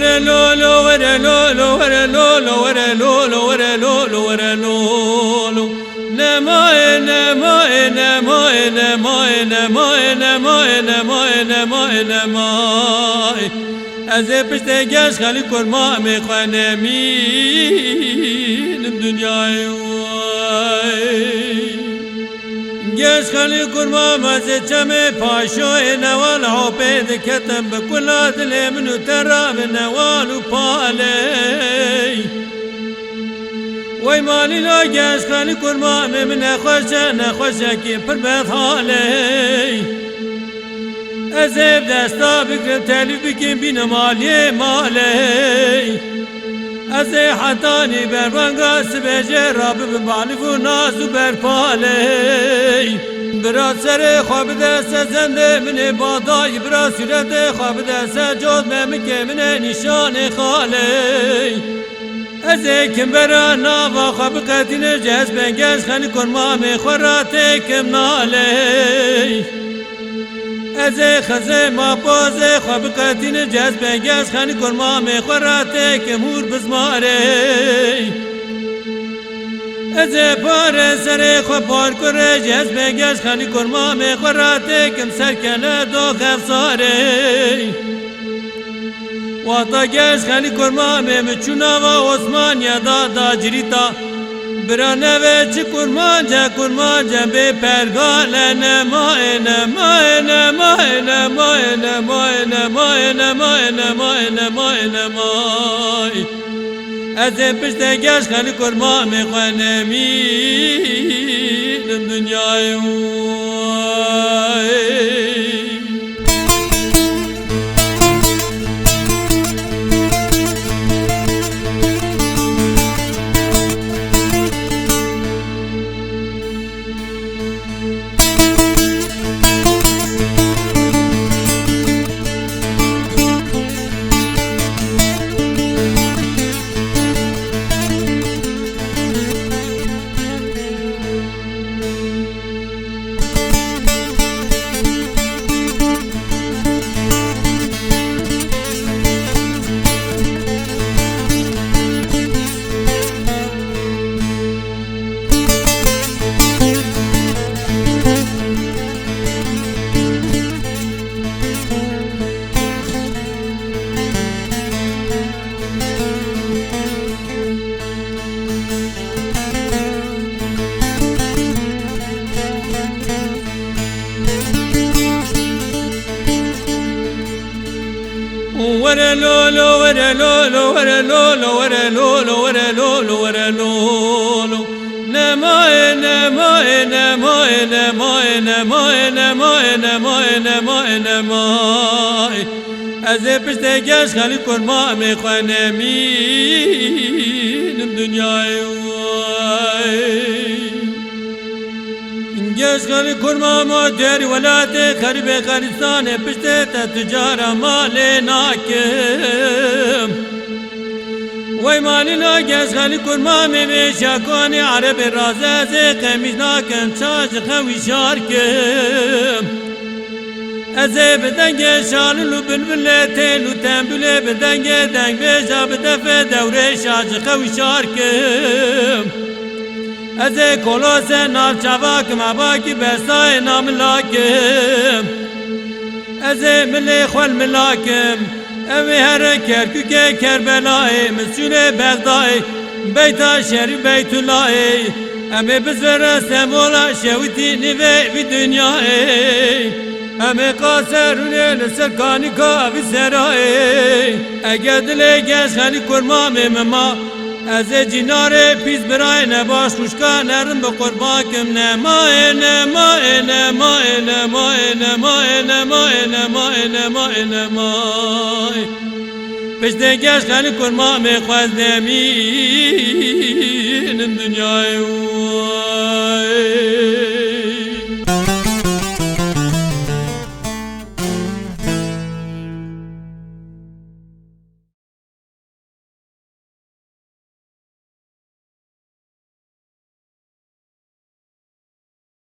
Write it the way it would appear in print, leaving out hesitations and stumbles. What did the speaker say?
ورلولو ورلولو ورلولو ورلولو ورلولو ورلولو نماي نماي نماي نماي نماي نماي نماي نماي نماي ازي پشت گش خالی کرما می خوانمین دنیای گش خالی کرما مزه چم پاشوی نوال حبید کتم بکلا دل منو ترام نوالو پالی وی مالی لا گش خالی کرما من نخوشه کی پر بد حالی ازیب دستا بگرم تلیف بکن بین مالی مالی ازی حتانی بروانگا سبجه راب بمالف و نازو برپالی برا سر خواب دست زنده من بادای برا صورت خواب دست جود ممکه من نشان خالی ازی کم برا ناوا خواب قتیل جذب گش خلی کرما می خوراتی کم نالی ازی خزه ما بازه خواب قتین جذب گش خانی کرما می خوراته که مور بزماره ازی پاره سر خواب پار کره جذب گش خانی کرما می خوراته کم سرکنه دو خفصاره واتا گش خانی کرما می مچونا و عثمان یادا دا جریتا برانه و چی کرمان جا بی پرگال نمای نمای نمای نمای نمای نمای نمای نمای نمای نمای از پشت گش خالی کرمان می خوانمین دنیای ورلولو ورلولو ورلولو ورلولو ورلولو ورلولو نماي نماي نماي نماي نماي نماي نماي نماي نماي ازي پشت گش خالی کرما می خوانمین دنیای گش خالی کرما مادر ولاد خریب خریستان پشت تجارة مال ناکم وی مالی نا گش خالی کرما می شاکانی عرب رازه زی قمیش ناکم چاش خوی شارکم ازی بدنگ شاللو بلبل تیلو تنبله بدنگ دنگ بیجا بدفع دوره شاش خوی شارکم ازی کلاس نال چواکم عباکی بستای نام لاکم ازی ملی خوال ملاکم اوی هر کرکوک کربلای مسئول بغدای بیتا شریف بیت اللهی امی بزور سمولا شویتی نوی بی دنیای امی قاسرونه لسرکانی کافی سرای اگه دل گش خالی کرما مما از جنار پیز برای نباش خوشکا نرم به قرباکم نمای نمای نمای نمای نمای نمای نمای نمای نمای پشت گش خالی کرما می خوازنمین دنیای